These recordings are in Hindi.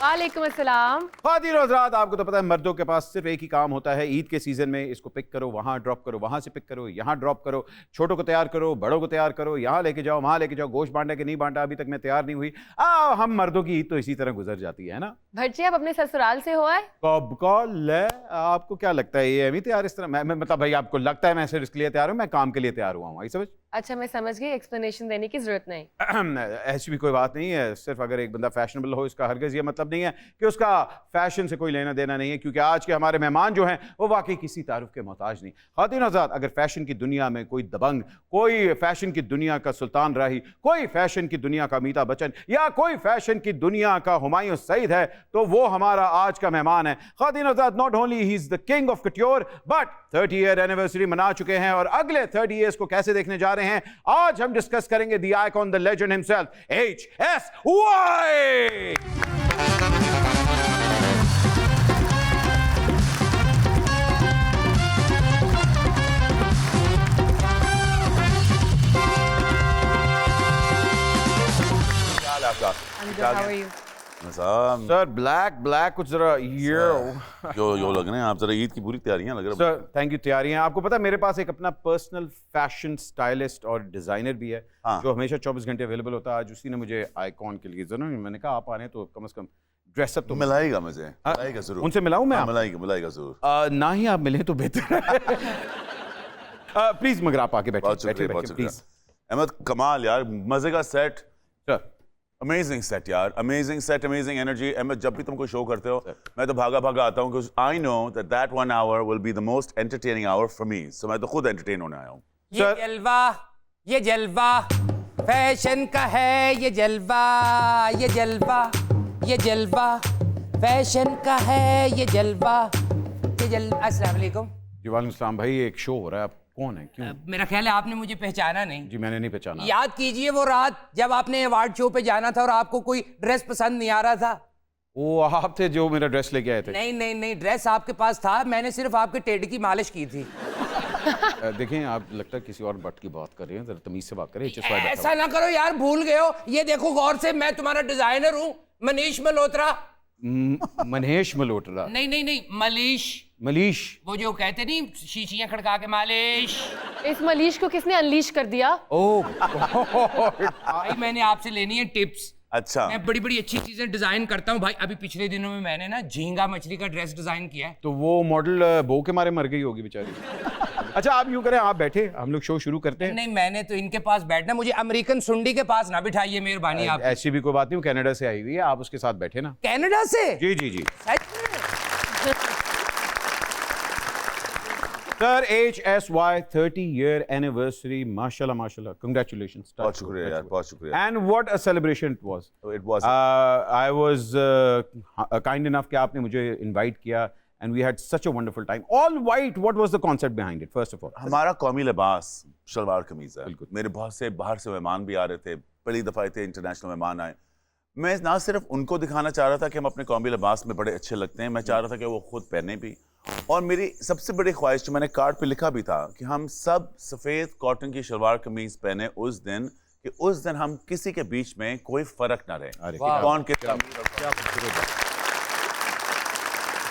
वालेकुम अस्सलाम। ख़वातीन और हज़रात, आपको तो पता है मर्दों के पास सिर्फ एक ही काम होता है ईद के सीज़न में इसको पिक करो, वहाँ ड्रॉप करो, वहाँ से पिक करो, यहाँ ड्रॉप करो, छोटों को तैयार करो, बड़ों को तैयार करो, यहाँ लेके जाओ, वहाँ लेके जाओ, गोश्त बांटा कि नहीं बांटा अभी तक मैं तैयार नहीं हुई। हम मर्दों की ईद तो इसी तरह गुजर जाती है ना। भट्टी आप अपने ससुराल से हो आए? कब का ले, आपको क्या लगता है ये अभी तैयार इस तरह? मैं मतलब भाई आपको लगता है मैं सिर्फ इसके लिए तैयार हूँ, मैं काम के लिए तैयार हुआ हूँ, समझ? अच्छा मैं समझ गई, एक्सप्लेनेशन देने की जरूरत नहीं। ऐसी भी कोई बात नहीं है, सिर्फ अगर एक बंदा फैशनेबल हो इसका हरगिज़ ये मतलब नहीं है कि उसका फैशन से कोई लेना देना नहीं है, क्योंकि आज के हमारे मेहमान जो हैं वो वाकई किसी तारुफ के मोहताज नहीं। ख़वातीन हज़रात, अगर फैशन की दुनिया में कोई दबंग, कोई फैशन की दुनिया का सुल्तान राही, कोई फैशन की दुनिया का अमिताभ बच्चन या कोई फैशन की दुनिया का हुमायूं सईद है तो वो हमारा आज का मेहमान है। ख़वातीन हज़रात, not only he is the king of couture but 30 year anniversary मना चुके हैं और अगले 30 ईयर्स को कैसे देखने जा रहे हैं आज हम डिस्कस करेंगे। The icon, the legend himself, HSY। Sir black कुछ जरा ये जो लग रहे हैं आप, जरा ईद की पूरी तैयारियां लग रही हैं। Sir thank you. तैयारियां, आपको पता है मेरे पास एक अपना पर्सनल फैशन स्टाइलिस्ट और डिजाइनर भी है। हाँ। जो हमेशा 24 घंटे अवेलेबल होता है। आज उसी ने मुझे आइकॉन के लिए जरूर, मैंने कहा आप आ रहे हैं तो कम से कम ड्रेसअप तो मिलाएगा मुझे, मिलाएगा जरूर। उनसे मिलाऊं मैं? मिलाएगा जरूर। ना ही आप मिले तो बेहतर है। प्लीज मगर आप आके बैठिए प्लीज। अहमद कमाल यार, मजे का सेट, सर अमेजिंग सेट यार, amazing set, amazing energy. Ahmed जब भी तुम कोई शो करते हो मैं तो भागा आता हूँ, because I know that 1 hour will be the most entertaining hour for me, so मैं तो खुद एंटरटेन होने आया हूँ। ये जलवा फैशन का है, ये जलवा फैशन का है, ये जलवा अस्सलाम वालेकुम। जी वालेकुम सलाम। भाई एक शो हो रहा है, आप कौन है, क्यों? मेरा ख्याल है आपने मुझे पहचाना नहीं। जी मैंने नहीं पहचाना। याद कीजिए वो रात जब आपने अवार्ड शो पे जाना था और आपको कोई ड्रेस पसंद नहीं आ रहा था। वो आप थे जो मेरा ड्रेस लेके आए थे? नहीं, ड्रेस आपके पास था, मैंने सिर्फ आपके टेड की मालिश की थी। देखें आप लगता है किसी और बट की बात कर रहे हैं, जरा तमीज से बात करें। ऐसा ना करो यार, भूल गए हो। ये देखो गौर से, मैं तुम्हारा डिजाइनर हूँ, मनीष मल्होत्रा। मनीष मल्होत्रा? नहीं, मलीश। वो जो कहते नहीं शीशियां खड़का के मालिश। इस मलीश को किसने अनलीश कर दिया? ओह भाई मैंने आपसे लेनी है टिप्स। अच्छा, मैं बड़ी अच्छी चीजें डिजाइन करता हूँ भाई। अभी पिछले दिनों में मैंने ना झींगा मछली का ड्रेस डिजाइन किया है। तो वो मॉडल बो के मारे मर गई होगी बेचारी। अच्छा आप यूं करें, आप बैठे, हम लोग शो शुरू करते हैं। नहीं, मैंने तो इनके पास बैठना, मुझे अमेरिकन सुंडी के पास ना बिठाइए, मेहरबानी आप। ऐसी भी कोई बात नहीं, वो कनाडा से आई हुई है, आप उसके साथ बैठे ना। कनाडा से? जी। सच में? सर HSY 30 year anniversary, माशाल्लाह, congratulations। बहुत शुक्रिया यार, बहुत शुक्रिया। And what a celebration it was. It was. I was kind enough कि आपने मुझे invite किया and we had such a wonderful time. All white, what was the concept behind it, first of all? हमारा कौमी लिबास शलवार कमीज है। बिल्कुल। मेरे बहुत से बाहर से मेहमान भी आ रहे थे, पहली दफ़ा थे इंटरनेशनल मेहमान आए। मैं ना सिर्फ उनको दिखाना चाह रहा था कि हम अपने कौमी लिबास में बड़े अच्छे लगते हैं, मैं चाह रहा था कि वो खुद पहने भी। और मेरी सबसे बड़ी ख्वाहिश, जो मैंने कार्ड पे लिखा भी था, कि हम सब सफ़ेद कॉटन की शलवार कमीज पहने उस दिन, कि उस दिन हम किसी के बीच में कोई फर्क ना रहे कौन कितना अमीर और क्या।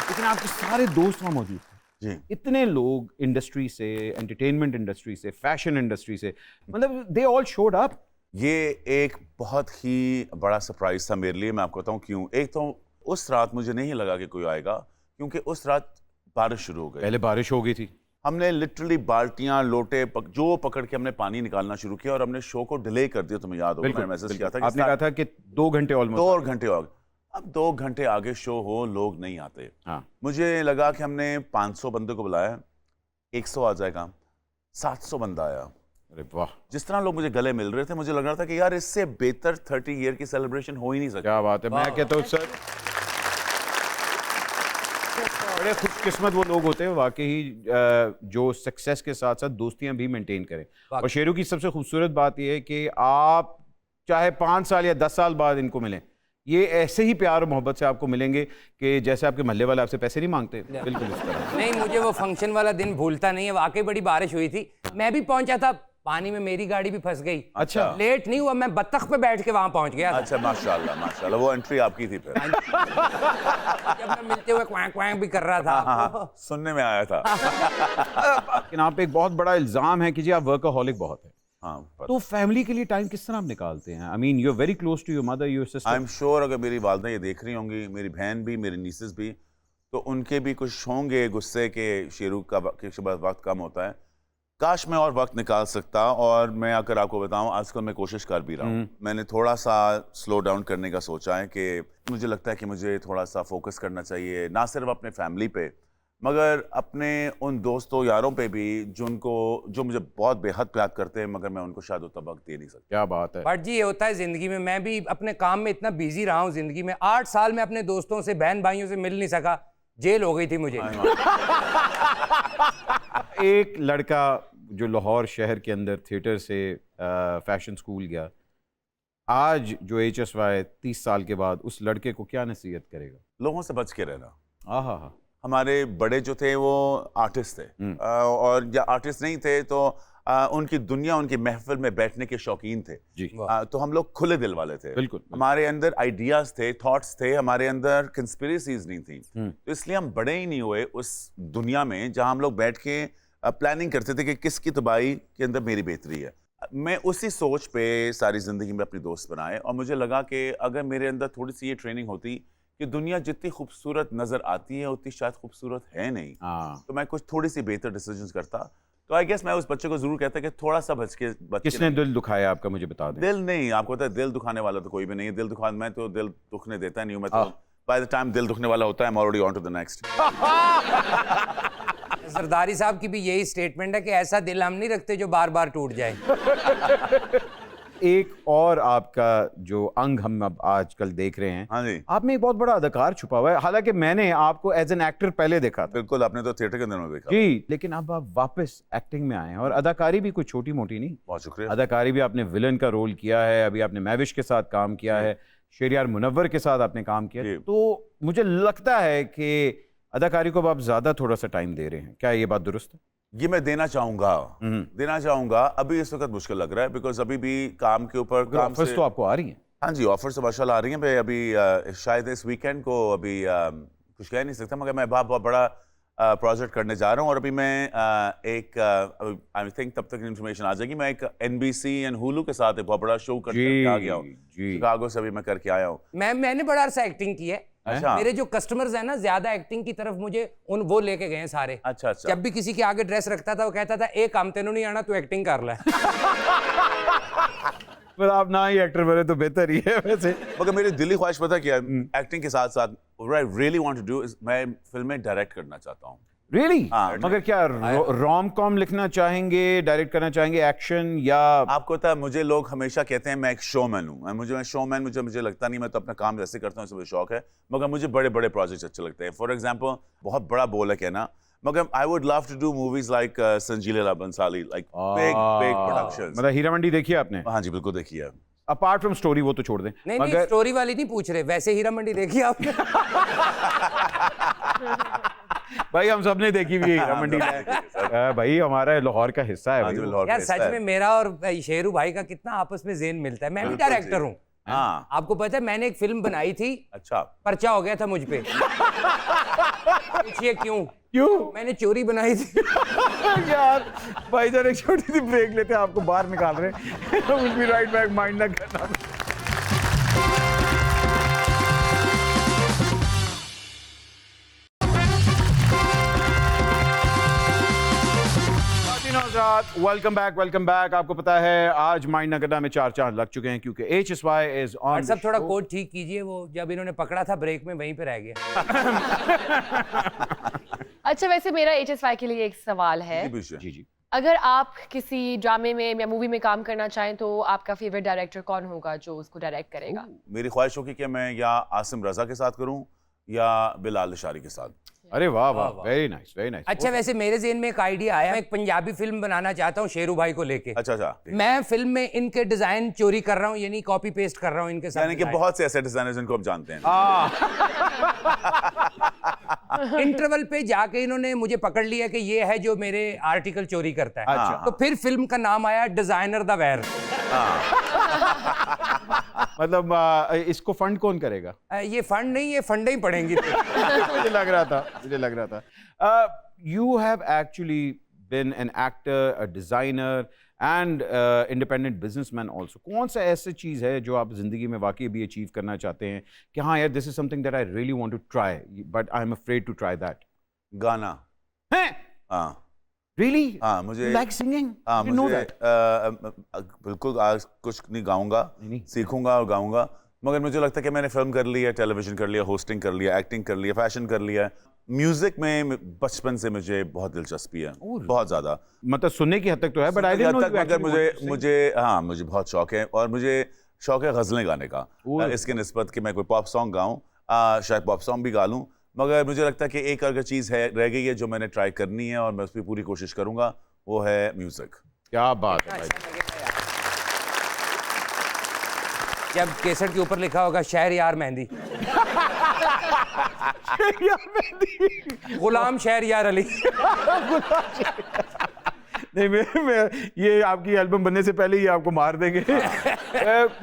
लेकिन आपके सारे दोस्त वहाँ मौजूद थे जी। इतने लोग इंडस्ट्री से, एंटरटेनमेंट इंडस्ट्री से, फैशन इंडस्ट्री से, मतलब दे ऑल शोड अप। ये एक बहुत ही बड़ा सरप्राइज था मेरे लिए। मैं आपको बताऊं क्यों। एक तो उस रात मुझे नहीं लगा कि कोई आएगा, क्योंकि उस रात बारिश शुरू हो गई। पहले बारिश हो गई थी, हमने लिटरली बाल्टियां लोटे जो पकड़ के हमने पानी निकालना शुरू किया और हमने शो को डिले कर दिया। तुम्हें याद होगा मैंने मैसेज किया था कि आपने कहा था कि 2 घंटे ऑलमोस्ट। 2 घंटे हो गए। अब 2 घंटे आगे शो हो, लोग नहीं आते। हाँ। मुझे मुझे लगा कि हमने 500 बंदे को बुलाया, 100 आ जाएगा, 700 बंदा आया। अरे वाह, जिस तरह लोग मुझे गले मिल रहे थे, मुझे लग रहा था कि यार इससे बेहतर 30 ईयर की सेलिब्रेशन हो ही नहीं सकती। क्या बात है। मैं कहता हूँ सर, बड़े खुशकिस्मत वो लोग होते हैं वाकई जो सक्सेस के साथ साथ दोस्तियां भी मेंटेन करें। और शेरू की सबसे खूबसूरत बात यह है कि आप चाहे 5 साल या 10 साल बाद इनको मिलें, ये ऐसे ही प्यार और मोहब्बत से आपको मिलेंगे कि जैसे आपके मोहल्ले वाले आपसे पैसे नहीं मांगते, बिल्कुल इस तरह। नहीं, मुझे वो फंक्शन वाला दिन भूलता नहीं है। वाकई बड़ी बारिश हुई थी, मैं भी पहुंचा था, पानी में मेरी गाड़ी भी फंस गई। अच्छा। लेट नहीं हुआ, मैं बत्तख पे बैठ के वहां पहुंच गया था। अच्छा, माशाल्लाह माशाल्लाह, वो एंट्री आपकी थी फिर। जब मैं मिलते हुए क्वैंक क्वैंक भी कर रहा था। हाँ, सुनने में आया था। लेकिन आप पे एक बहुत बड़ा इल्जाम है कि जी आप वर्कaholic बहुत है, हाँ, तो फैमिली के लिए टाइम किस तरह आप निकालते हैं? I mean you are very close to your mother, your I sister. Am sure अगर मेरी वालदा ये देख रही होंगी, मेरी बहन भी, मेरी नीसेस भी, तो उनके भी कुछ होंगे गुस्से के शेरू का वक्त कम होता है। काश मैं और वक्त निकाल सकता, और मैं अगर आपको बताऊं आजकल मैं कोशिश कर भी रहा हूँ। मैंने थोड़ा सा स्लो डाउन करने का सोचा है कि मुझे लगता है कि मुझे थोड़ा सा फोकस करना चाहिए, ना सिर्फ अपने फैमिली पे मगर अपने उन दोस्तों यारों पे भी जो मुझे बहुत बेहद प्यार करते हैं, मगर मैं उनको शायद उतना वक्त दे नहीं सकता। क्या बात है। बट जी ये होता है जिंदगी में, मैं भी अपने काम में इतना बिजी रहा हूँ जिंदगी में। 8 साल में अपने दोस्तों से, बहन भाइयों से मिल नहीं सका, जेल हो गई थी मुझे। एक लड़का जो लाहौर शहर के अंदर थिएटर से फैशन स्कूल गया, आज जो HSY 30 साल के बाद उस लड़के को क्या नसीहत करेगा? लोगों से बच के रहना। आहा, हमारे बड़े जो थे वो आर्टिस्ट थे, और या आर्टिस्ट नहीं थे तो उनकी दुनिया, उनकी महफिल में बैठने के शौकीन थे जी। तो हम लोग खुले दिल वाले थे। बिल्कुल। हमारे अंदर आइडियाज थे, थॉट्स थे, हमारे अंदर कंस्पिरेसीज नहीं थी। तो इसलिए हम बड़े ही नहीं हुए उस दुनिया में जहां हम लोग बैठ के प्लानिंग करते थे कि किसकी तबाही के अंदर मेरी बेहतरी है। मैं उसी सोच पे सारी जिंदगी में अपने दोस्त बनाए, और मुझे लगा कि अगर मेरे अंदर थोड़ी सी ये ट्रेनिंग होती कि दुनिया जितनी खूबसूरत नजर आती है उतनी शायद खूबसूरत है नहीं, तो मैं कुछ थोड़ी सी बेहतर डिसीजंस करता। तो आई गेस मैं उस बच्चे को जरूर कहता कि थोड़ा सा बच के किसने दिल दुखाया आपका, मुझे बता दें। दिल नहीं, आपको पता है दिल दुखाने वाला तो कोई भी नहीं है। दिल दुखा, मैं तो दिल दुखने देता नहीं हूँ। मैं तो बाय द टाइम दिल दुखने वाला होता है, I am already on to the next. सरदारी साहब की भी यही स्टेटमेंट है कि ऐसा दिल हम नहीं रखते जो बार बार टूट जाए। एक और आपका जो अंग हम अब आजकल देख रहे हैं, हाँ जी, आप में एक बहुत बड़ा अदाकार छुपा हुआ है। हालांकि मैंने आपको एज एन एक्टर पहले देखा था। बिल्कुल, आपने तो थिएटर के दिनों में देखा जी, लेकिन अब आप वापस एक्टिंग में आए हैं, और अदाकारी भी कोई छोटी मोटी नहीं। बहुत शुक्रिया। अदाकारी भी आपने विलन का रोल किया है, अभी आपने मैविश के साथ काम किया है, शेरियार मुनव्वर के साथ आपने काम किया। जी। तो मुझे लगता है कि अदाकारी को अब आप ज्यादा थोड़ा सा टाइम दे रहे हैं, क्या ये बात दुरुस्त है? ये मैं देना चाहूंगा। अभी इस वक्त मुश्किल लग रहा है, बिकॉज अभी भी काम के ऊपर काम ऑफर्स से, तो आपको आ रही हैं। हाँ जी, ऑफर्स तो माशाल्लाह आ रही हैं। मैं अभी शायद इस वीकेंड को अभी कुछ कह नहीं सकता, मगर मैं बहुत बड़ा प्रोजेक्ट करने जा रहा हूँ। और अभी मैं एक आई थिंक तब तक इन्फॉर्मेशन आ जाएगी। मैं एक NBC एंड हुलू के साथ एक बहुत बड़ा शो करके आ गया हूँ। शिकागो से अभी मैं करके आया हूँ। मैंने बड़ा अरसा एक्टिंग की है। अच्छा। मेरे जो कस्टमर्स हैं ना, ज्यादा एक्टिंग की तरफ मुझे वो लेके गए हैं सारे। अच्छा। जब भी किसी के आगे ड्रेस रखता था, वो कहता था एक काम तेनों नहीं आना, तू एक्टिंग कर ले। पर आप ना ही एक्टर बने तो बेहतर ही है वैसे। मगर मेरी दिली ख्वाहिश पता क्या है, एक्टिंग के साथ साथ what I really want to do is मैं फिल्में डायरेक्ट करना चाहता हूँ। रियली? हाँ। मगर क्या रोम कॉम लिखना चाहेंगे, डायरेक्ट करना चाहेंगे, एक्शन या? आपको पता है, मुझे लोग हमेशा कहते हैं मैं एक शोमैन हूँ। मुझे लगता नहीं, मैं तो अपना काम वैसे करता हूँ, मुझे शौक है। मगर मुझे बड़े बड़े प्रोजेक्ट्स अच्छे लगते हैं। फॉर एग्जाम्पल, बहुत बड़ा बोल है कहना, मगर I would love to do movies like संजीला बंसाली, लाइक बिग प्रोडक्शंस। मतलब हीरा मंडी देखी है आपने? हाँ जी, बिल्कुल देखी है। अपार्ट फ्रॉम स्टोरी वो तो छोड़ दें। नहीं, स्टोरी वाली नहीं पूछ रहे, वैसे हीरा मंडी देखी आपने? भाई हम सब ने देखी हुई है हीरा मंडी। भाई हमारा लाहौर का हिस्सा है भाई। यार सच में मेरा और शेरू भाई का कितना आपस में ज़ेन मिलता है। मैं भी डायरेक्टर हूँ। हाँ, आपको पता है, मैंने एक फिल्म बनाई थी। अच्छा। पर्चा हो गया था मुझ पे। पूछिए क्यों? मैंने चोरी बनाई थी। यार भाई जान एक छोटी सी ब्रेक लेते हैं, आपको बाहर निकाल रहे हैं। We'll be right back, mind ना करना। Welcome back. आपको पता है आज माइंड नगरना में 4 चांद लग चुके हैं, क्योंकि HSY इज ऑन। सब थोड़ा कोड ठीक कीजिए, वो जब इन्होंने पकड़ा था ब्रेक में वहीं पे रह गया। अच्छा, वैसे मेरा HSY के लिए एक सवाल है। जी। अगर आप किसी ड्रामे में या मूवी में काम करना चाहें तो आपका फेवरेट डायरेक्टर कौन होगा जो उसको डायरेक्ट करेगा? मेरी ख्वाहिश होगी कि मैं या आसिम रजा के साथ करूं, या बिलाल अशारी के साथ। अरे वाह वाह, वेरी नाइस वेरी नाइस। अच्छा, वैसे मेरे ज़हन में एक आइडिया आया, मैं एक पंजाबी फिल्म बनाना चाहता हूँ शेरू भाई को लेके। अच्छा, मैं फिल्म में इनके डिजाइन चोरी कर रहा हूँ, यानी कॉपी पेस्ट कर रहा हूँ इनके साथ। यानी कि बहुत से ऐसे डिजाइनर जिनको आप जानते हैं। इंटरवल पे जाके इन्होंने मुझे पकड़ लिया कि ये है जो मेरे आर्टिकल चोरी करता है। अच्छा। तो फिर फिल्म का नाम आया डिजाइनर द वेयर। मतलब इसको फंड कौन करेगा? ये फंड नहीं, ये फंडे ही पड़ेंगी। मुझे लग रहा था you have actually been an actor, a designer and independent businessman also. कौन सा ऐसी चीज है जो आप जिंदगी में वाकई भी अचीव करना चाहते हैं कि हाँ यार, this is something that I really want to try but I am afraid to try that? गाना। हैं? हाँ Really? हाँ, मुझे like singing? हाँ, You know मुझे that? बिल्कुल आज कुछ नहीं गाऊंगा, नहीं। सीखूंगा और गाऊंगा, मगर मुझे लगता है कि मैंने फिल्म कर ली है, टेलीविजन कर लिया, होस्टिंग कर लिया, एक्टिंग कर लिया, फैशन कर लिया। म्यूजिक में बचपन से मुझे बहुत दिलचस्पी है, बहुत ज्यादा। मतलब सुनने की हद तक तो है but I didn't know you मगर actually wanted to sing. मुझे बहुत शौक है, और मुझे शौक है गजलें गाने का। इसके निस्बत कि मैं कोई पॉप सॉन्ग गाऊं, शायद पॉप सॉन्ग भी गा लूं, मगर मुझे लगता है कि एक अगर चीज़ है रह गई है जो मैंने ट्राई करनी है और मैं उस पर पूरी कोशिश करूंगा, वो है म्यूजिक। क्या बात है भाई। जब केसर के ऊपर लिखा होगा शहरयार मेहंदी, गुलाम शहरयार अली। नहीं, मैं ये आपकी एल्बम बनने से पहले ही आपको मार देंगे।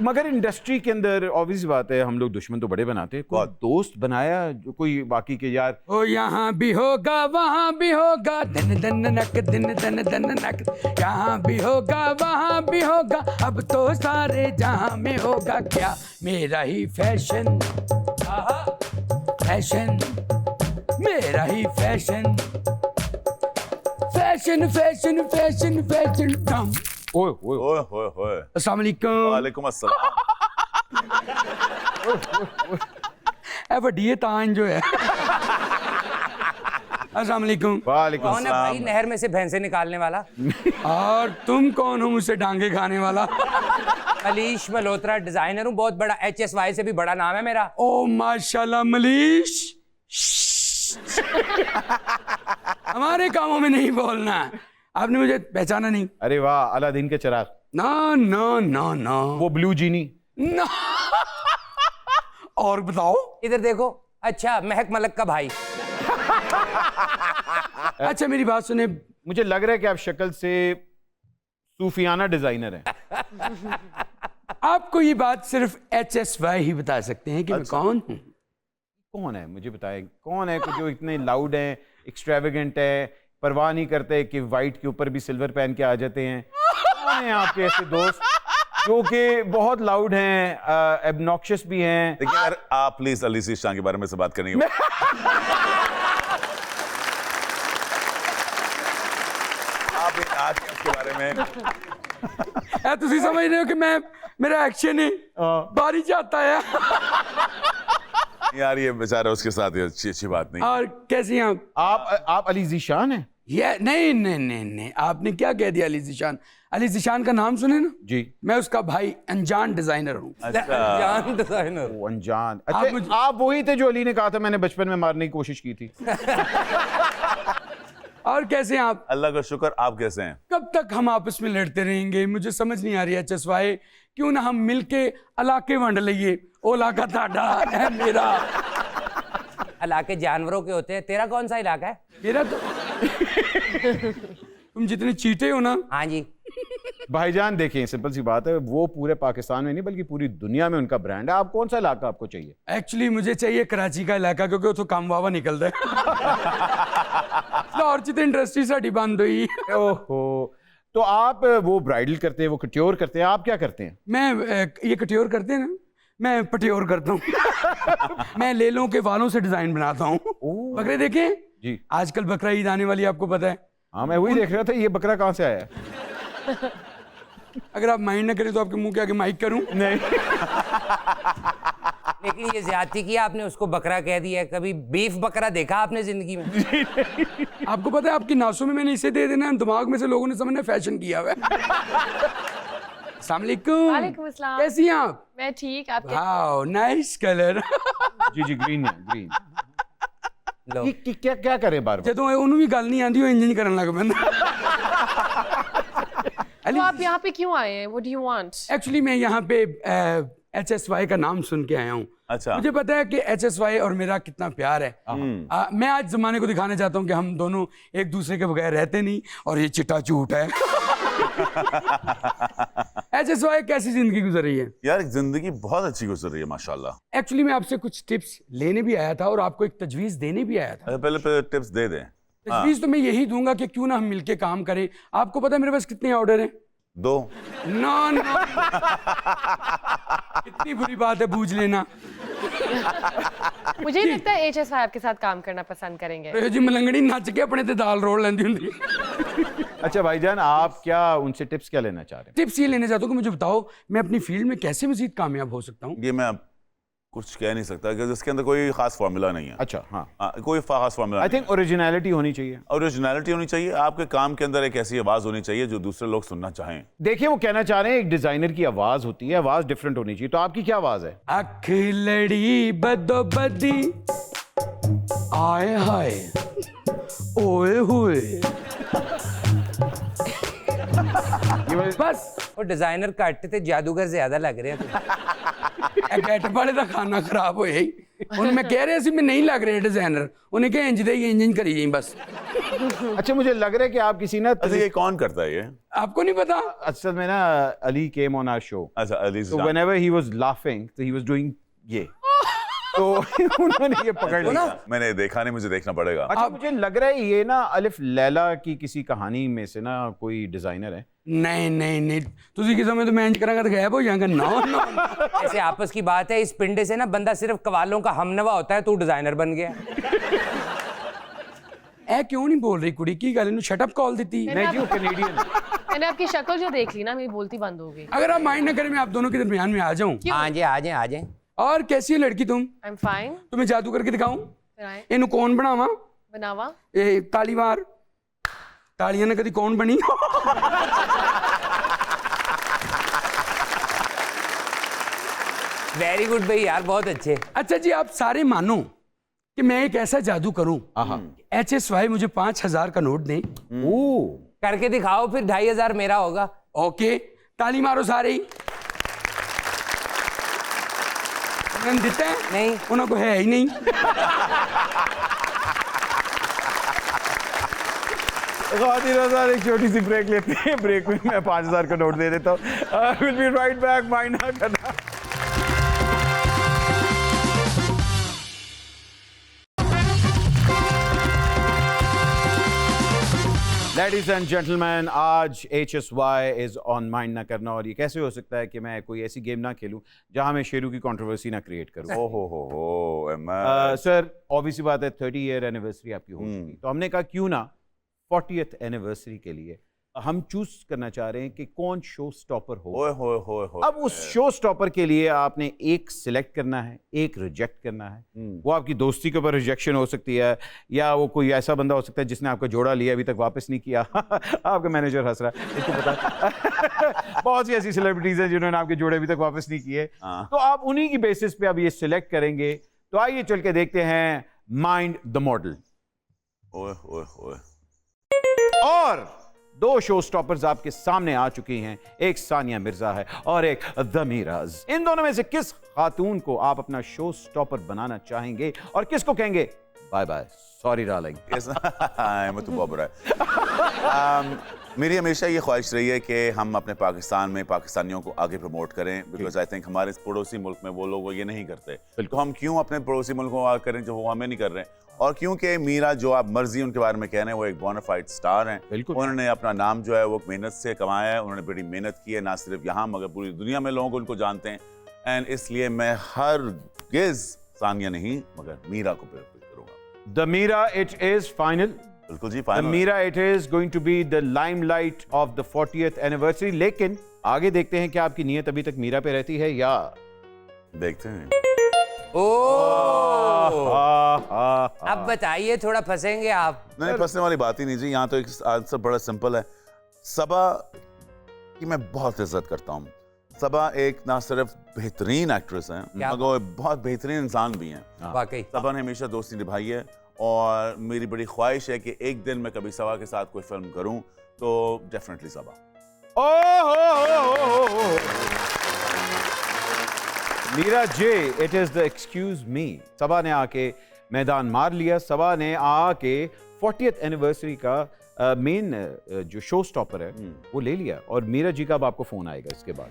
मगर इंडस्ट्री के अंदर ऑब्वियस बात है, हम लोग दुश्मन तो बड़े बनाते हैं। कोई दोस्त बनाया जो कोई बाकी के यार ओ यहाँ भी होगा वहाँ भी होगा, धन धन नक दिन धन धन नक, यहाँ भी होगा वहाँ भी होगा, अब तो सारे जहाँ में होगा क्या मेरा ही फैशन, फैशन मेरा ही fashion, fashion fashion fashion fashion कम। ओए ओए ओए होए होए, अस्सलाम वालेकुम। वालेकुम अस्सलाम। ए वड्डी तान जो है। अस्सलाम वालेकुम। वालेकुम कौन है भाई नहर में से भैंसे निकालने वाला? और तुम कौन हो मुझसे डांगे खाने वाला? मलीश मल्होत्रा, डिजाइनर हूँ, बहुत बड़ा, HSY से भी बड़ा नाम है मेरा। ओ माशाल्लाह मलीश, हमारे कामों में नहीं बोलना। आपने मुझे पहचाना नहीं? अरे वाह, अलादीन के चिराग। ना ना ना ना, वो ब्लू जीनी ना। और बताओ। इधर देखो, अच्छा महक मलक का भाई। अच्छा मेरी बात सुने, मुझे लग रहा है कि आप शक्ल से सूफियाना डिजाइनर हैं। आपको ये बात सिर्फ HSY ही बता सकते हैं कि मैं कौन हूँ। कौन है मुझे बताएं, कौन है जो इतने लाउड हैं, एक्सट्रावेगेंट है, परवाह नहीं करते कि वाइट के ऊपर भी सिल्वर पहन के आ जाते हैं? कौन है आपके ऐसे दोस्त जो कि बहुत लाउड हैं, एबनॉक्शियस भी हैं? देखिए यार, आप प्लीज अली ज़ीशान के बारे में से बात करनी है। आप आज के बारे में तुसी समझ रहे हो कि मैं, मेरा एक्शन है बारी जाता है। यार, ये बेचारा उसके साथ ही अच्छी बात नहीं। और कैसी हैं आप अली ज़ीशान हैं? ये नहीं नहीं नहीं नहीं, आपने क्या कह दिया? अली ज़ीशान, अली ज़ीशान का नाम सुने ना जी। मैं उसका भाई अनजान डिजाइनर हूँ। जान डिजाइनर। वो अनजान। अच्छा, आप वही थे जो अली ने कहा था मैंने बचपन में मारने की कोशिश की थी। और कैसे हैं आप? अल्लाह का शुक्र, आप कैसे हैं? कब तक हम आपस में लड़ते रहेंगे? मुझे समझ नहीं आ रही है HSY, क्यों ना हम मिलके इलाके वंड लिए। ओ इलाका ताड़ा है मेरा। इलाके जानवरों के होते हैं, तेरा कौन सा इलाका है? मेरा तो तुम जितने चीटे हो ना। हाँ जी। भाईजान देखिए, सिंपल सी बात है, वो पूरे पाकिस्तान में नहीं बल्कि पूरी दुनिया में उनका ब्रांड है। आप कौन सा इलाका आपको चाहिए? एक्चुअली मुझे चाहिए कराची का इलाका, क्योंकि उतो काम वावा निकलता है। लाहौर च तो इंडस्ट्री साड़ी बंद हुई। ओहो, तो आप वो ब्राइडल करते हैं, वो कट्योर करते हैं, आप क्या करते हैं? मैं ये कट्योर करते हैं ना, मैं पट्योर करता हूँ। मैं लेलों के वालों से डिजाइन बनाता हूँ। बकरे देखें जी। आजकल बकरा ईद आने वाली, आपको पता है? हाँ, मैं वही देख रहा था, ये बकरा कहाँ से आया? अगर आप माइंड ना करें तो आपके मुंह के आगे माइक करूं? नहीं। लेकिन ये ज्यादती किया आपने, उसको बकरा कह दिया। कभी बीफ बकरा देखा आपने जिंदगी में? आपको पता है आपकी नासों में मैंने इसे दे देना, दिमाग में से लोगों ने समझना फैशन किया हुआ है। अस्सलाम वालेकुम। वालेकुम अस्सलाम। कैसी हैं आप? मैं ठीक, आप कैसे? Wow nice colour. जी जी ग्रीन है ग्रीन। लो ये क्या क्या करें बार बार? ਜਦੋਂ ਉਹਨੂੰ ਵੀ ਗੱਲ ਨਹੀਂ ਆਂਦੀ ਉਹ ਇੰਜ ਕਰਨ ਲੱਗ ਪੈਂਦਾ। तो आप यहाँ पे क्यों आए हैं? What do you want? Actually मैं यहाँ पे HSY का नाम सुन के आया हूँ। अच्छा। मुझे पता है कि HSY और मेरा कितना प्यार है। मैं आज जमाने को दिखाना चाहता हूँ कि हम दोनों एक दूसरे के बगैर रहते नहीं और ये चिट्टा झूठ है। HSY कैसी जिंदगी गुजर रही है? यार जिंदगी बहुत अच्छी गुजर रही है माशाल्लाह। एक्चुअली मैं आपसे कुछ टिप्स लेने भी आया था और आपको एक तजवीज़ देने भी आया था। अरे पहले टिप्स दे दें। तजवीज़ तो मैं यही दूंगा कि क्यों ना हम मिलके काम करें। आपको पता है मेरे पास कितने ऑर्डर हैं? 2। नो नो इतनी बुरी बात है, बूझ लेना। मुझे नहीं लगता है HSY आपके साथ काम करना पसंद करेंगे। जी मलंगड़ी नच के अपने ते दाल रोल लेंदी हुंदी। अच्छा भाईजान, आप क्या उनसे टिप्स क्या लेना चाह रहे हैं? टिप्स ये लेने चाहता हूँ कि मुझे बताओ मैं अपनी फील्ड में कैसे मजीद कामयाब हो सकता हूँ। ये मैं अब कुछ कह नहीं सकता कि इसके अंदर कोई खास फार्मूला नहीं है। अच्छा हाँ, कोई खास फार्मूला आई थिंक ओरिजिनलिटी होनी चाहिए। ओरिजिनलिटी होनी चाहिए। आपके काम के अंदर एक ऐसी आवाज होनी चाहिए जो दूसरे लोग सुनना चाहें। देखिए वो कहना चाह रहे हैं एक डिजाइनर की आवाज होती है, आवाज डिफरेंट होनी चाहिए। तो आपकी क्या आवाज है? अख लड़ी बदो बदी आए हाय ओए हुए। बस वो डिजाइनर घट ते जादूगर ज्यादा लग रहे हैं। गैट वाले का खाना खराब हो ही ਹੁਣ ਮੈਂ ਕਹਿ ਰਿਹਾ ਸੀ मैं नहीं लग रहे डिजाइनर, उन्हें कहा इंज दे इंज करी जाई बस। अच्छा मुझे लग रहा है कि आप किसी ना अच्छा ये कौन करता है ये? आपको नहीं पता? असल में ना Ali came on our show, अच्छा Ali so whenever he was laughing so he was doing ये तो उन्होंने ये पकड़ लिया। मैंने देखा नहीं, मुझे देखना पड़ेगा। अच्छा मुझे लग रहा है ये ना अलिफ लैला की किसी कहानी में से ना कोई डिजाइनर है। नहीं नहीं नहीं तुझे किस समय तो मैं इंज करांगा तो गायब हो जाएगा। नो नो ऐसे आपस की बात है, इस पिंडे से ना बंदा सिर्फ कवालों का हमनवा होता है, तू डिजाइनर बन गया। ए क्यों नहीं बोल रही कुड़ी की गल इन्होंने शटअप कॉल दी? नहीं जी वो कैनेडियन है। मैंने आपकी शक्ल जो देख ली ना, मेरी बोलती बंद हो गई। अगर आप माइंड ना करें मैं आप दोनों के दरमियान में आ जाऊं। हाँ जी आ जाए आ जाए। और कैसी है लड़की तुम? I am fine. तुम्हें जादू करके दिखाऊं? फिर आए इन्हू कौन बनावा? बनावा। ए ताली मार। तालियां ने कदी कौन बनी? वेरी गुड भाई यार, बहुत अच्छे। अच्छा जी आप सारे मानो कि मैं एक ऐसा जादू करूं, HSY मुझे 5000 का नोट दें। करके दिखाओ, फिर 2500 मेरा होगा। ओके ताली मारो सारे ही। उन्होंने दिता है? नहीं उन्होंने को है ही नहीं। एक छोटी सी ब्रेक लेते हैं। ब्रेक में मैं 5000 का नोट दे देता हूँ। Will be right back, mind ना करना। लेडीज एंड जेंटलमैन, आज HSY इज ऑन माइंड ना करना। और ये कैसे हो सकता है कि मैं कोई ऐसी गेम ना खेलूं जहां मैं शेरू की कंट्रोवर्सी ना क्रिएट करूं। हो सर ऑब्वियस सी बात है 30 ईयर एनिवर्सरी आपकी हो चुकी, तो हमने कहा क्यों ना 40th एनिवर्सरी के लिए हम चूज करना चाह रहे हैं कि कौन शो स्टॉपर हो। अब उस शो स्टॉपर के लिए आपने एक सिलेक्ट करना है, एक रिजेक्ट करना है। वो आपकी दोस्ती के ऊपर रिजेक्शन हो सकती है, या वो कोई ऐसा बंदा हो सकता है जिसने आपका जोड़ा लिया अभी तक वापस नहीं किया। आपका मैनेजर हंस रहा है, उसको पता। बहुत सी ऐसी सेलिब्रिटीज हैं जिन्होंने आपके जोड़े अभी तक वापस नहीं किए, तो आप उन्हीं की बेसिस पे अब ये सिलेक्ट करेंगे। तो आइए चल के देखते हैं माइंड द मॉडल। और 2 शो स्टॉपर्स आपके सामने आ चुकी हैं, एक सानिया मिर्जा है और एक ज़मीराज। इन दोनों में से किस खातून को आप अपना शो स्टॉपर बनाना चाहेंगे और किसको कहेंगे बाय बाय, सॉरी डार्लिंग? मेरी हमेशा ये ख्वाहिश रही है कि हम अपने पाकिस्तान में पाकिस्तानियों को आगे प्रमोट करें, बिकॉज आई थिंक हमारे पड़ोसी मुल्क में वो लोग ये नहीं करते, तो हम क्यों अपने पड़ोसी मुल्क को आगे करें जो वो हमें नहीं कर रहे हैं। और क्योंकि मीरा, जो आप मर्जी उनके बारे में कह रहे हैं, वो एक बोनाफाइड स्टार हैं। उन्होंने अपना नाम जो है वो मेहनत से कमाया है, उन्होंने बड़ी मेहनत की है, ना सिर्फ यहाँ मगर पूरी दुनिया में लोग उनको जानते हैं। एंड इसलिए मैं हरगिज़ सानिया नहीं मगर मीरा को प्रेफर करूँगा। The Meera it is final. बिल्कुल जी, the final. Meera it is going to be the limelight of the 40th anniversary. लेकिन आगे देखते हैं कि आपकी नीयत अभी तक मीरा पे रहती है या देखते हैं। अब बताइए, थोड़ा फंसेंगे आप? नहीं, फंसने वाली बात ही नहीं जी। यहाँ तो एक आंसर बड़ा सिंपल है। सबा की मैं बहुत इज्जत करता हूँ। सबा एक ना सिर्फ बेहतरीन एक्ट्रेस हैं, क्या मगर वो बहुत बेहतरीन इंसान भी हैं। वाकई सबा ने हमेशा दोस्ती निभाई है और मेरी बड़ी ख्वाहिश है कि एक दिन मैं कभी सबा के साथ कोई फिल्म करूं तो डेफिनेटली सबा। मीरा जे, it is the excuse me. Saba ने आके मैदान मार लिया। सबा ने आके 40th एनिवर्सरी का मेन जो शो स्टॉपर है वो ले लिया। और मीरा जी का अब आपको फोन आएगा इसके बाद।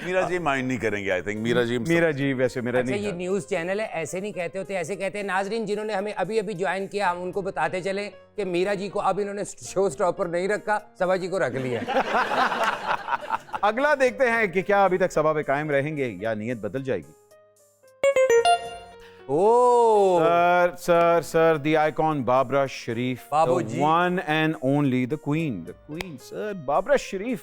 मीरा जी माइंड नहीं करेंगे, आई थिंक। मीरा जी वैसे मेरा अच्छा, नहीं ये था। न्यूज़ चैनल है, ऐसे नहीं कहते होते, ऐसे कहते हैं। नाजरीन जिन्होंने हमें अभी अभी ज्वाइन किया, हम उनको बताते चले कि मीरा जी को अब इन्होंने शो स्टॉपर नहीं रखा, सबा जी को रख लिया। अगला देखते हैं कि क्या अभी तक सबा पे कायम रहेंगे या नीयत बदल जाएगी। ओ sir, the icon Barbara Sharif, बाबू the जी। one and only, the queen, sir, Barbara Sharif.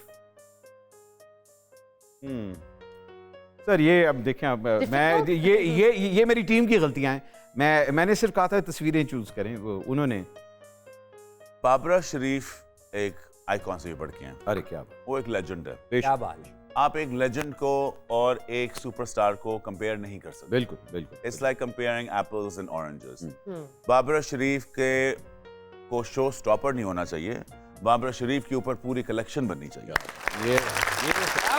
Sir ये अब देखें, अब मैं ये मेरी टीम की गलतियां हैं। मैंने सिर्फ कहा था तस्वीरें चूज करें, उन्होंने। बाबरा शरीफ एक आइकॉन से भी बढ़ के हैं। अरे क्या बात, वो एक लेजेंड है। क्या बात है। आप एक लेजेंड को और एक सुपरस्टार को कंपेयर नहीं कर सकते। बिल्कुल बिल्कुल। It's like comparing apples and oranges. Babra Sharif के को शो स्टॉपर नहीं होना चाहिए, बाबरा शरीफ के ऊपर पूरी कलेक्शन बननी चाहिए। ये क्या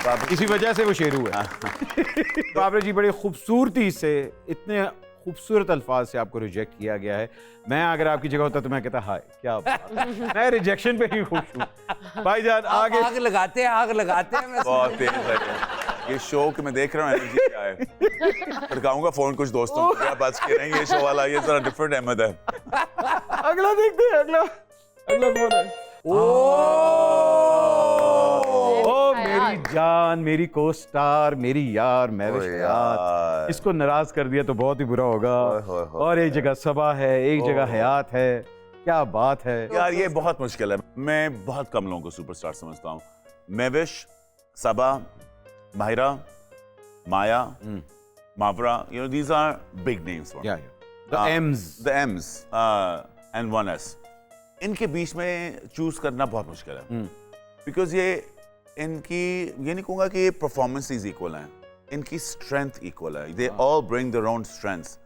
बात। इसी वजह से वो शेरू है। बाबरा जी बड़ी खूबसूरती से, इतने खूबसूरत अल्फाज से आपको रिजेक्ट किया गया है। मैं अगर आपकी जगह होता तो मैं कहता हाय क्या बात। मैं रिजेक्शन पे ही खुश हूँ। भाईजान आगे आग लगाते हैं, आग लगाते हैं। बहुत तेज है ये शो कि मैं देख रहा हूँ एनर्जी क्या है। भड़काऊंगा फोन कुछ दोस्तों को, क्या बच के नहीं, ये शो वाला ये जरा डिफरेंट अहमद है। अगला देखते हैं। अगला फोन है। ओ मेरी जान, मेरी को स्टार, मेरी यार महविश हयात। इसको नाराज कर दिया तो बहुत ही बुरा होगा। और एक जगह सबा है, एक जगह हयात है। क्या बात है यार, ये बहुत मुश्किल है। मैं बहुत कम लोगों को सुपरस्टार समझता हूँ। महविश, सबा, माहिरा, माया, मावरा, you know these are big names for me. The M's. The M's and 1S. इनके बीच में चूज करना बहुत मुश्किल है, बिकॉज ये नहीं कहूँगा कि ये परफॉर्मेंसेस इक्वल हैं, इनकी स्ट्रेंथ इक्वल है। They all bring their own strengths.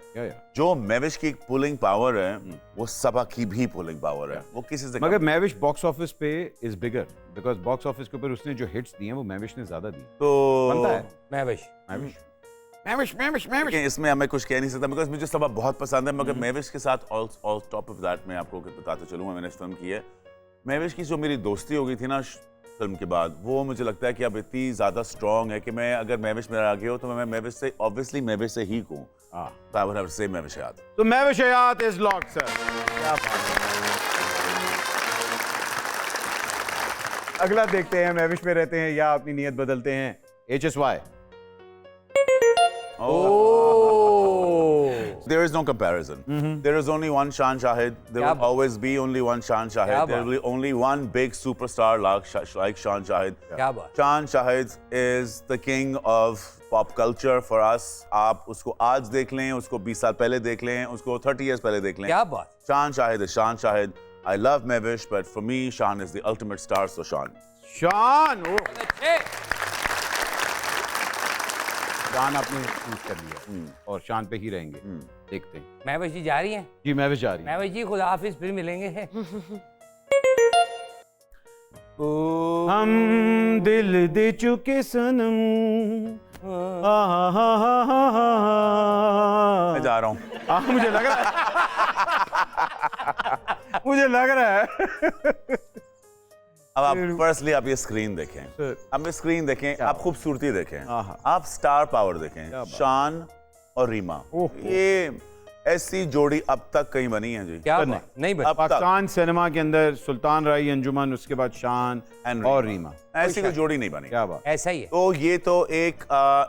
जो महविश की पुलिंग पावर है वो सबा की भी पुलिंग पावर है। वो किसी से मगर महविश बॉक्स ऑफिस पे is bigger, because box office के ऊपर उसने जो हिट्स दिए हैं वो महविश ने ज्यादा दी। तो बनता है महविश लेकिन इसमें मैं कुछ कह नहीं सकता, बिकॉज मुझे सबा बहुत पसंद है। मगर महविश के साथ ऑल टॉप ऑफ दैट मैं आपको बताते चलूँगा, मैंने फिल्म की है महविश की। जो मेरी दोस्ती हो गई थी ना फिल्म के बाद, वो मुझे लगता है कि अब इतनी ज़्यादा स्ट्रॉन्ग है कि मैं अगर महविश मेरा आगे हो तो मैं महविश से ऑब्वियसली महविश से ही कहूँ। I would have to say Mahwish हयात। तो महविश हयात इज लॉक्ड सर। क्या बात है। अगला देखते हैं, महविश में रहते हैं या अपनी नीयत बदलते हैं। HSY। There is no comparison. There is only one Shan Shahid. There will always be only one Shan Shahid. There will be only one big superstar like Shan Shahid. क्या बात। Shan Shahid is the king of pop culture for us. आप उसको आज देख लें, उसको 20 साल पहले देख लें, उसको 30 years पहले देख लें। क्या बात। Shan Shahid is Shan Shahid. I love Mahwish, but for me, Shan is the ultimate star. So Shan. शान शान आपने चूज कर लिया और शान पे ही रहेंगे। देखते हैं। महविश जी जा रही हैं। जी महविश जा रही है। महविश जी खुदा हाफिज, फिर मिलेंगे। हम दिल दे चुके सनम। मैं जा रहा हूँ। मुझे लग रहा है मुझे लग रहा है। अब आप फर्स्टली आप ये स्क्रीन देखें, अब ये स्क्रीन देखें, आप खूबसूरती देखें, आप स्टार पावर देखें। शान और रीमा, ये ऐसी जोड़ी अब तक कहीं बनी है जी। क्या नहीं बनी। पाकिस्तान सिनेमा के अंदर सुल्तान राई अंजुमन, उसके बाद शान और रीमा, ऐसी कोई जोड़ी नहीं बनी। क्या बात। ऐसा ही है। तो ये तो एक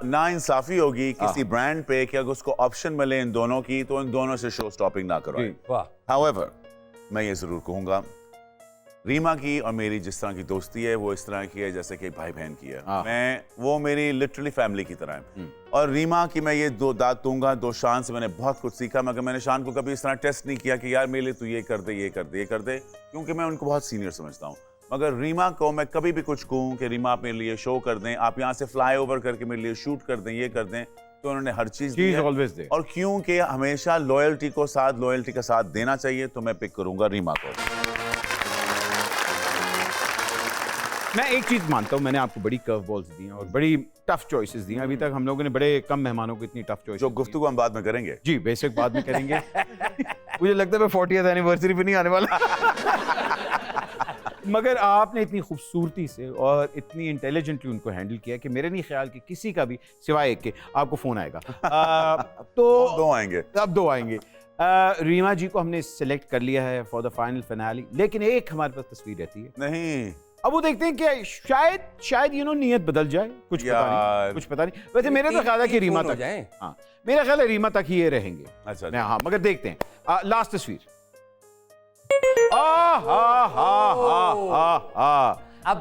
नाइंसाफी होगी किसी ब्रांड पे कि अगर उसको ऑप्शन मिले इन दोनों की तो इन दोनों से शो स्टॉपिंग ना करवाए। हाउएवर मैं ये जरूर कहूंगा, रीमा की और मेरी जिस तरह की दोस्ती है वो इस तरह की है जैसे कि भाई बहन की है। वो मेरी लिटरली फैमिली की तरह है। और रीमा की मैं ये दो दाद दूंगा, दो शान से मैंने बहुत कुछ सीखा, मगर मैंने शान को कभी इस तरह टेस्ट नहीं किया कि यार मेरे लिए तू ये कर दे, ये कर दे, ये कर दे, क्योंकि मैं उनको बहुत सीनियर समझता हूँ। मगर रीमा को मैं कभी भी कुछ कहूँ कि रीमा आप मेरे लिए शो कर दें, आप यहाँ से फ्लाई ओवर करके मेरे लिए शूट कर दें, ये कर दें, तो उन्होंने हर चीज दी है। always there. और क्योंकि हमेशा लॉयल्टी का साथ देना चाहिए, तो मैं पिक करूंगा रीमा को। मैं एक चीज मानता हूँ, मैंने आपको बड़ी कर्व बॉल्स दी हैं और बड़ी टफ चॉइसेस दी हैं। अभी तक हम लोगों ने बड़े कम मेहमानों को इतनी टफ चॉइस जो गुफ्तगू हम बाद में करेंगे। जी बेसिक बाद में करेंगे। मुझे लगता है मैं 40th एनिवर्सरी पे नहीं आने वाला। मगर आपने इतनी खूबसूरती से और इतनी इंटेलिजेंटली उनको हैंडल किया कि मेरे नहीं ख्याल कि किसी का भी सिवाय एक के आपको फोन आएगा। तो दो आएंगे, अब दो आएंगे। रीमा जी को हमने सिलेक्ट कर लिया है फॉर द फाइनल फिनाले, लेकिन एक हमारे पास तस्वीर रहती है। नहीं अब वो देखते हैं कि शायद नीयत बदल जाए, कुछ पता नहीं। वैसे मेरे तो ख्याल है कि रीमा तक, हाँ मेरा ख्याल है रीमा तक ही ये रहेंगे। अच्छा। हाँ मगर देखते हैं। लास्ट तस्वीर।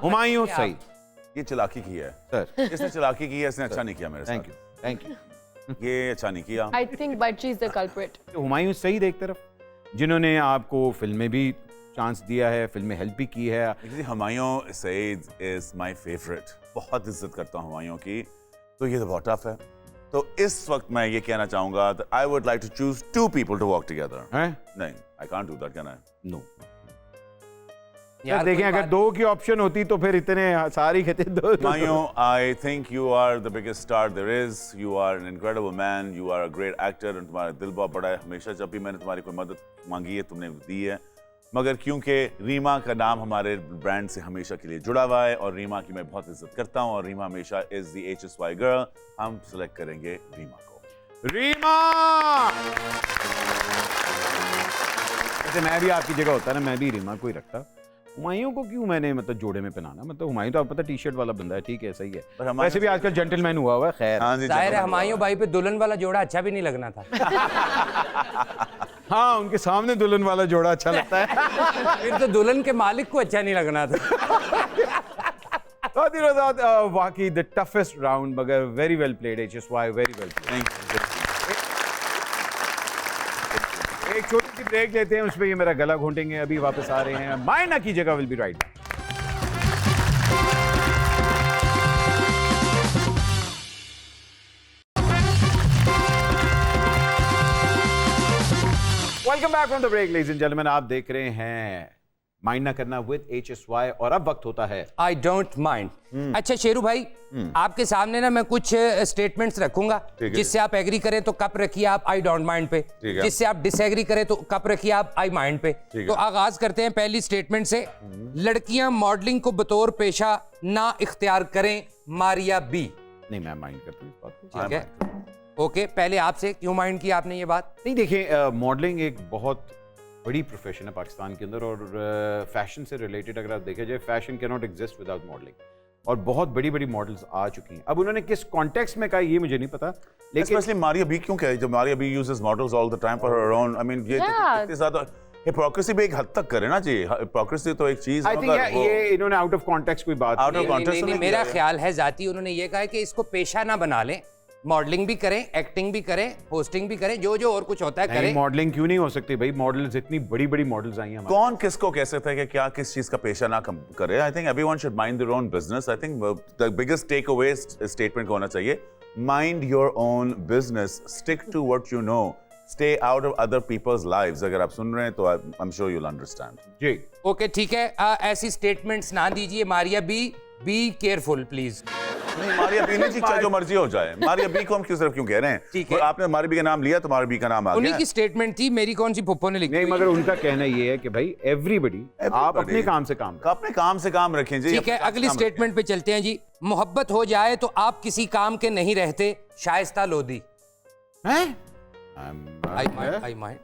हुमायूं सईद। ये चालाकी की है सर, इसने चालाकी की है, इसने अच्छा नहीं किया मेरे साथ। Thank you. ये अच्छा नहीं किया। I think Bachi is the culprit. Humayun Saeed एक तरफ, जिन्होंने आपको फिल्म में भी चांस दिया है, फिल्म में हेल्प भी की है। Humayun Saeed is my favourite, बहुत इज्जत करता हूं हुमायूं की, तो ये तो बहुत टफ है। तो इस वक्त मैं ये कहना चाहूंगा, I would like to choose 2 people to work together। हैं? नहीं, I can't do that, can I? No. यार देखें, अगर 2 की ऑप्शन होती तो फिर इतने सारी कहते 2। Humayun, I think you are the biggest star there is, you are an incredible man, you are a great actor, और तुम्हारा दिल बहुत बड़ा है। हमेशा जब भी मैंने तुम्हारी कोई मदद मांगी है तुमने दी है, मगर क्योंकि रीमा का नाम हमारे ब्रांड से हमेशा के लिए जुड़ा हुआ है और रीमा की मैं बहुत इज्जत करता हूं और रीमा हमेशा इज द HSY गर्ल, हम सिलेक्ट करेंगे रीमा को। रीमा! वैसे मैं भी आपकी जगह होता ना, मैं भी रीमा को ही रखता। हुमायूं को क्यों मैंने मतलब जोड़े में पहनाना? मतलब हुमायूं तो आपको पता टी-शर्ट वाला बंदा है, ठीक है सही है, वैसे भी आजकल जेंटलमैन हुआ हुआ है। खैर हाँ जी, जाहिर है हुमायूं भाई पे दुल्हन वाला जोड़ा अच्छा भी नहीं लगना था। हाँ, उनके सामने दुल्हन वाला जोड़ा अच्छा लगता है। फिर तो दुल्हन के मालिक को अच्छा नहीं लगना था। वाकई द टफेस्ट राउंड, मगर very well played HSY, very well played. एक छोटी सी ब्रेक लेते हैं, उसमें ये मेरा गला घोंटेंगे, अभी वापस आ रहे हैं। मायना की जगह will be right. Welcome back from the break ladies and gentleman. आप देख रहे हैं माइंड ना करना विद HSY और अब वक्त होता है आई डोंट माइंड। अच्छा शेरू भाई, आपके सामने ना मैं कुछ स्टेटमेंट्स रखूंगा, जिससे आप एग्री करें तो कप रखिए आप आई डोंट माइंड पे, जिससे आप डिसएग्री करें तो कप रखिए आप आई माइंड पे। तो आगाज करते हैं पहली स्टेटमेंट से। लड़कियां मॉडलिंग को बतौर पेशा ना इख्तियार करें, मारिया बी। नहीं, मैं माइंड करता हूँ इस बात को। ठीक है, ओके, पहले आपसे क्यों माइंड किया आपने ये बात? नहीं देखिए, मॉडलिंग एक बहुत बड़ी प्रोफेशन है पाकिस्तान के अंदर, और फैशन से रिलेटेड अगर आप देखा जाए, fashion can not exist without modelling, और बहुत बड़ी बड़ी मॉडल्स आ चुकी हैं। अब उन्होंने किस कॉन्टेक्स्ट में कहा ये मुझे नहीं पता, लेकिन स्पेशली मारिया बी क्यों कहे, जब Maria B uses models all the time for her own, I mean ये इतने ज्यादा हिपोक्रेसी भी एक हद तक करे ना जी। हिपोक्रेसी तो एक चीज है, आई थिंक ये इन्होंने आउट ऑफ कॉन्टेक्स्ट कोई बात आउट ऑफ कॉन्टेक्स्ट नहीं, मेरा ख्याल है जाती उन्होंने ये कहा है कि इसको पेशा ना बना लें, मॉडलिंग भी करें, एक्टिंग भी करें, होस्टिंग भी करें, जो जो और कुछ होता है करें। मॉडलिंग क्यों नहीं हो सकती भाई? मॉडल्स इतनी बड़ी बड़ी मॉडल्स आई हैं। कौन किसको कह सकता है कि क्या किस चीज का पेशा ना करे? I think everyone should mind their own business. I think the biggest take away statement होना चाहिए, mind your own business, stick to what you know, stay out of other people's lives. अगर आप सुन रहे हैं तो I am sure you will understand. जी ओके, ठीक है, ऐसी स्टेटमेंट्स ना दीजिए। Maria B careful please. नहीं, मारिया बी नहीं, चाहे जो मर्जी हो जाए, मारिया बी को हम क्यों कह रहे हैं? ठीक है, आपने मारिया बी का नाम लिया तो मारिया बी का नाम आ गया। उन्हीं की स्टेटमेंट थी, मेरी कौन सी पुप्पो ने लिखी? नहीं, मगर उनका कहना ये है कि भाई एवरीबडी आप अपने काम से काम करें। अपने काम से काम रखें जी। ठीक है, अगली स्टेटमेंट पे चलते हैं जी। मोहब्बत हो जाए तो आप किसी काम के नहीं रहते, शाइस्ता लोधी। हैं? आई माइंड।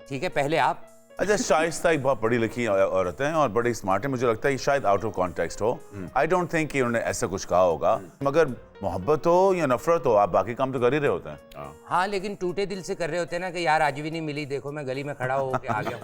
ठीक है, पहले आप। अच्छा, शाइस्ता एक बहुत बड़ी लिखी औरत है और बड़ी स्मार्ट है, मुझे लगता है ये शायद आउट ऑफ कॉन्टेक्स्ट हो। आई डोंट थिंक कि उन्होंने ऐसा कुछ कहा होगा, मगर मोहब्बत हो या नफरत हो, आप बाकी काम तो कर ही रहे होते हैं। हाँ, लेकिन टूटे दिल से कर रहे होते हैं ना कि यार आज भी नहीं मिली, देखो मैं गली में खड़ा हो के आ गया।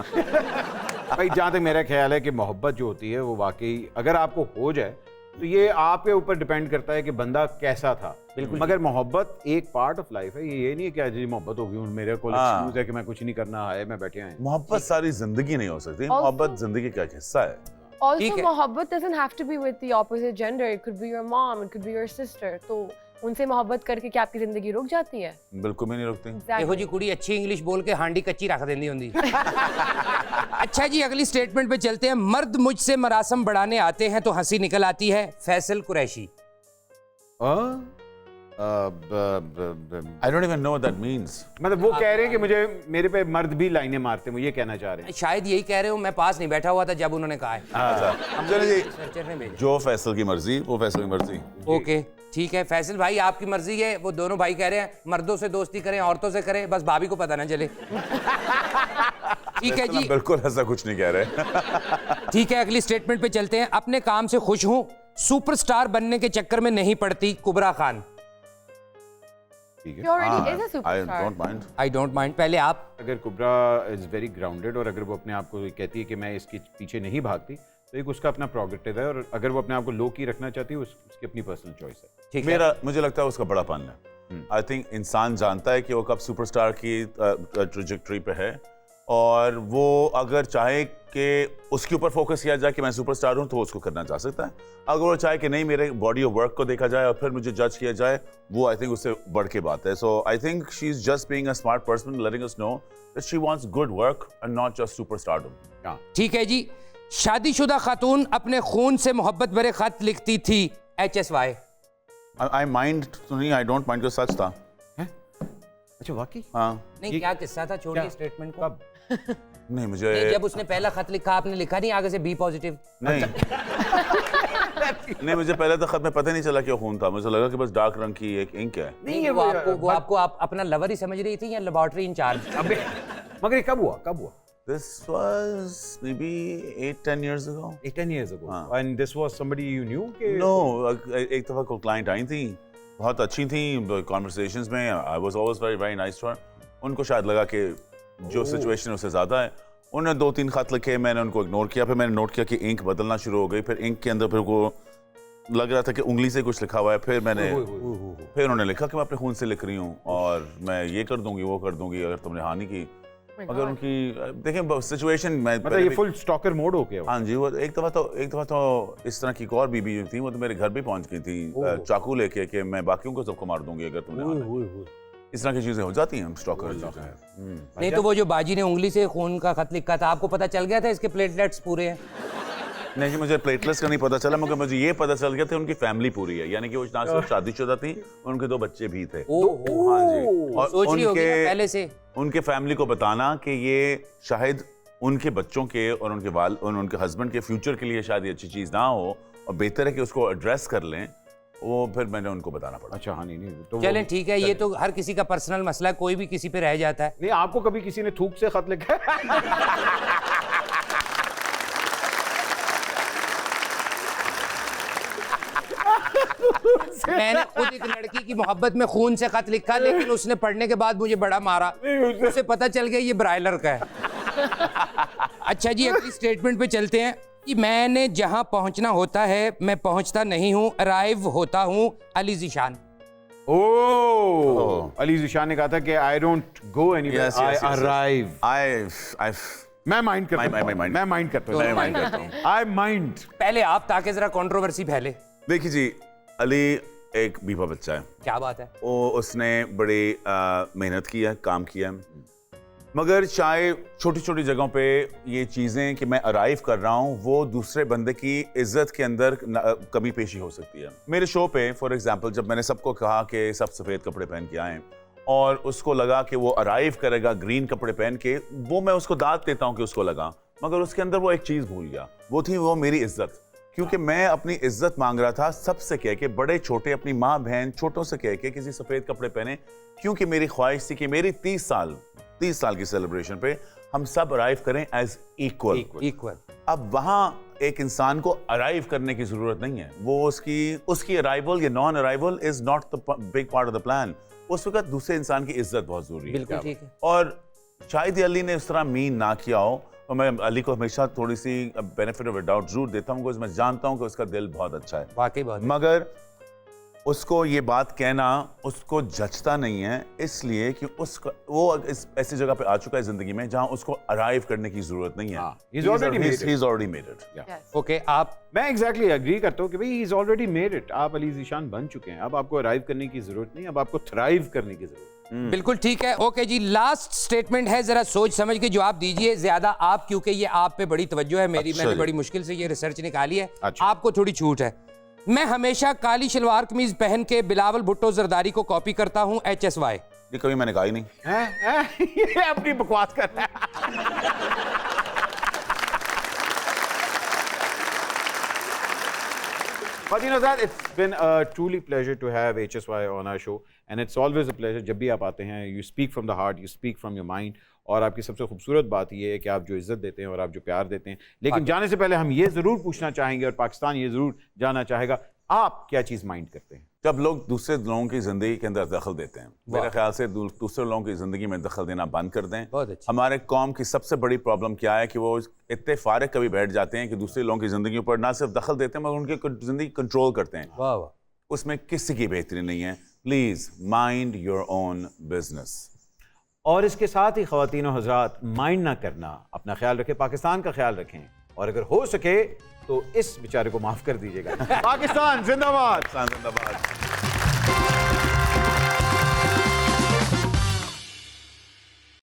भाई जहाँ तक मेरा ख्याल है कि मोहब्बत जो होती है वो वाकई अगर आपको हो जाए तो ये आपके ऊपर डिपेंड करता है कि बंदा कैसा था। बिल्कुल, मगर मोहब्बत एक पार्ट ऑफ लाइफ है। ये नहीं है कि आज मोहब्बत होगी मेरे को एक्सक्यूज है कि मैं कुछ नहीं करना है, मैं बैठे हैं। मोहब्बत सारी जिंदगी नहीं हो सकती, मोहब्बत जिंदगी का एक हिस्सा है। Also, मोहब्बत doesn't have to be with the opposite gender. It could be your mom, it could be your sister. तो उनसे मोहब्बत करके क्या आपकी जिंदगी रुक जाती है? बिल्कुल भी नहीं रुकती। देखो जी, कुड़ी अच्छी इंग्लिश बोल के हांडी कच्ची रख देनी होंगी। अच्छा जी, अगली स्टेटमेंट पे चलते हैं। मर्द मुझसे मरासम बढ़ाने आते हैं तो हंसी निकल आती है। Faisal Qureshi. I don't even know what that means. मतलब वो कह रहे हैं कि मुझे मेरे पे मर्द भी लाइनें मारते हैं, वो ये कहना चाह रहे हैं। शायद यही कह रहे हो, मैं पास नहीं बैठा हुआ था जब उन्होंने कहा है। अच्छा, चलो जी, सर्चर ने भेजा। जो फैसल की मर्जी वो फैसल की मर्जी। ओके ठीक है फैसल भाई, आपकी मर्जी है। वो दोनों भाई कह रहे हैं मर्दों से दोस्ती करें, औरतों से करें, बस भाभी को पता ना चले। ठीक है जी, बिल्कुल ऐसा कुछ नहीं कह रहे। ठीक है, अगली स्टेटमेंट पे चलते हैं। अपने काम से खुश हूं, सुपरस्टार बनने के चक्कर में नहीं पड़ती। कुबरा खान। ठीक She है, already is a I superstar. don't mind. I don't mind. पहले आप। अगर कुबरा इज वेरी ग्राउंडेड और अगर वो अपने आप को कहती है कि मैं इसके पीछे नहीं भागती, तो एक उसका अपना प्रोग्रेटिव है, और अगर वो अपने आप को लो की रखना चाहती है, उसकी अपनी पर्सनल चॉइस है। ठीक है, मुझे लगता है उसका बड़ापन है। आई थिंक इंसान जानता है कि वो कब सुपरस्टार की ट्रैजेक्टरी पे है, और वो अगर चाहे कि उसके ऊपर फोकस किया जाए कि मैं सुपरस्टार हूं, तो उसको करना जा सकता है। अगर वो चाहे कि नहीं, मेरे बॉडी ऑफ वर्क को देखा जाए और फिर मुझे जज किया जाए, वो आई थिंक उससे बढ़ के बात है। So I think she is just being a smart person, letting us know that she wants good work and not just superstardom. ठीक है जी। शादीशुदा खातून अपने खून से मोहब्बत भरे खत लिखती थी। HSY। आई माइंड तो नहीं, आई डोंट माइंड, जो सच था। अच्छा, वाकई? हाँ, नहीं, क्या किस्सा था? छोड़िए स्टेटमेंट को। नहीं मुझे नहीं, जब उसने पहला खत लिखा, आपने लिखा नहीं आगे से बी पॉजिटिव? नहीं नहीं, मुझे पहले तो खत में पता नहीं चला कि वो खून था। मुझे लगा कि बस डार्क रंग की एक इंक है। नहीं, वो आपको आप अपना लवर ही समझ रही थी या लेबोरेटरी इंचार्ज? अबे, मगर ये कब हुआ? This was maybe 8-10 years ago. 8-10 years ago. हाँ. And this was somebody you knew? No, एक दफा कोई क्लाइंट आई थी, बहुत अच्छी थी कॉन्वर्सेशंस में। I was always very very nice to her. उनको शायद लगा कि जो सिचुएशन उससे ज़्यादा है। उन्होंने 2-3 खत लिखे, मैंने उनको इग्नोर किया। फिर मैंने नोट किया कि इंक बदलना शुरू हो गई। फिर इंक के अंदर फिर वो लग रहा था कि उंगली से कुछ लिखा हुआ है। फिर उन्होंने लिखा कि मैं अपने खून से लिख रही हूँ और मैं ये कर दूंगी, वो कर दूंगी अगर तुमने हानि की। अगर उनकी देखें सिचुएशन में, मतलब ये फुल स्टॉकर मोड हो गया। हाँ जी, वो एक दफा तो इस तरह की एक और बीबी थी, वो तो मेरे घर भी पहुंच गई थी चाकू लेके कि मैं बाकियों को सबको मार दूंगी अगर तुमने। इस तरह की चीजें हो जाती हैं स्टॉकर। नहीं तो वो जो बाजी ने उंगली से खून का खत लिखा था, आपको पता चल गया था इसके प्लेटलेट्स पूरे हैं? नहीं जी, मुझे प्लेटलेट्स का नहीं पता चला, मगर मुझे ये पता चल गया था उनकी फैमिली पूरी है, यानी कि वो ना सिर्फ शादीशुदा थी, उनके 2 बच्चे भी थे। हाँ जी, और सोच रही होगी ना पहले से उनके फैमिली को बताना कि ये शायद उनके बच्चों के और उनके हस्बैंड के फ्यूचर के लिए शायद ये अच्छी चीज ना हो, और बेहतर है कि उसको एड्रेस कर लें। वो फिर मैंने उनको बताना पड़ा। अच्छा, हाँ, नहीं तो चलें ठीक है, ये तो हर किसी का पर्सनल मसला है, कोई भी किसी पे रह जाता है। नहीं, आपको कभी किसी ने थूक से खत लिखा है? मैंने खुद एक लड़की की मोहब्बत में खून से खत लिखा, लेकिन उसने पढ़ने के बाद मुझे बड़ा मारा। उसे पता चल गया ये ब्रायलर का है। अच्छा जी, अगली स्टेटमेंट पे चलते हैं कि मैंने जहां पहुंचना होता है मैं पहुंचता नहीं हूं, अराइव होता हूं। अली ज़ीशान। ओह, अली ज़ीशान ने कहा था कि I don't go anywhere, I arrive. मैं माइंड करता हूं। आई माइंड। पहले आप, ताकि जरा कंट्रोवर्सी फैले। देखिए जी, अली एक बीबा बच्चा है। क्या बात है? उसने बड़ी मेहनत की है, काम किया है, मगर चाहे छोटी छोटी जगहों पे ये चीज़ें कि मैं अराइव कर रहा हूँ, वो दूसरे बंदे की इज्जत के अंदर कमी पेशी हो सकती है। मेरे शो पे फॉर एग्जांपल जब मैंने सबको कहा कि सब सफ़ेद कपड़े पहन के आएँ, और उसको लगा कि वो अराइव करेगा ग्रीन कपड़े पहन के, वो मैं उसको दाद देता हूँ कि उसको लगा, मगर उसके अंदर वो एक चीज़ भूल गया, वो मेरी इज्जत। क्योंकि मैं अपनी इज्जत मांग रहा था सबसे कह के, बड़े छोटे, अपनी माँ बहन छोटों से कह के किसी सफ़ेद कपड़े पहने, क्योंकि मेरी ख्वाहिश थी कि मेरी 30 साल की सेलिब्रेशन पे हम सब अराइव करें एज इक्वल। अब वहां एक इंसान को अराइव करने की जरूरत नहीं है, वो उसकी अराइवल या non arrival is not the big part of the plan. उस वक्त दूसरे इंसान की इज्जत बहुत जरूरी है। बिल्कुल ठीक है। और शायद अली ने उस तरह मीन ना किया हो, और मैं अली को हमेशा थोड़ी सी बेनिफिट ऑफ डाउट जरूर देता हूँ, मैं जानता हूँ कि उसका दिल बहुत अच्छा है, वाकई बात। मगर उसको ये बात कहना उसको जचता नहीं है, इसलिए कि उसका वो ऐसी जगह पे आ चुका है जिंदगी में जहां उसको अराइव करने की जरूरत नहीं है। He's already made it. Yes. Okay, आप मैं एग्जैक्टली एग्री करता हूँ कि भाई इज ऑलरेडी मेड इट। आप अली ज़ीशान बन चुके हैं, अब आपको अराइव करने की जरूरत नहीं, अब आपको थ्राइव करने की जरूरत है। बिल्कुल ठीक है। ओके जी, लास्ट स्टेटमेंट है, जरा सोच समझ के जवाब दीजिए। ज्यादा आप, क्योंकि ये आप पे बड़ी तवज्जो है मेरी, अच्छा मैंने जी। बड़ी मुश्किल से ये रिसर्च निकाली है। अच्छा। आपको थोड़ी छूट है। मैं हमेशा काली शलवार कमीज पहन के बिलावल भुट्टो जरदारी को कॉपी करता हूँ, HSY। ये कभी मैंने कहा ही नहीं। ये अपनी बकवास कर रहा है। Fatin Azad, it's been a truly pleasure to have HSY on our show, and it's always a pleasure जब भी आप आते हैं. You speak from the heart, you speak from your mind. और आपकी सबसे खूबसूरत बात ये है कि आप जो इज्जत देते हैं और आप जो प्यार देते हैं। लेकिन जाने से पहले हम ये ज़रूर पूछना चाहेंगे और पाकिस्तान ये ज़रूर जानना चाहेगा, आप क्या चीज़ माइंड करते हैं जब लोग दूसरे लोगों की जिंदगी के अंदर दखल देते हैं? मेरे ख्याल से दूसरे लोगों की जिंदगी में दखल देना बंद कर दें। बहुत अच्छा। हमारे कौम की सबसे बड़ी प्रॉब्लम क्या है कि वो इतने फारिग कभी बैठ जाते हैं कि दूसरे लोगों की जिंदगी पर ना सिर्फ दखल देते हैं मगर उनकी जिंदगी कंट्रोल करते हैं। वाह वाह। उसमें किसी की बेहतरी नहीं है। Please mind your own business. और इसके साथ ही ख़वातीन और हज़रात, माइंड ना करना, अपना ख्याल रखें, पाकिस्तान का ख्याल रखें, और अगर हो सके तो इस बेचारे को माफ़ कर दीजिएगा। पाकिस्तान जिंदाबाद। जिंदाबाद।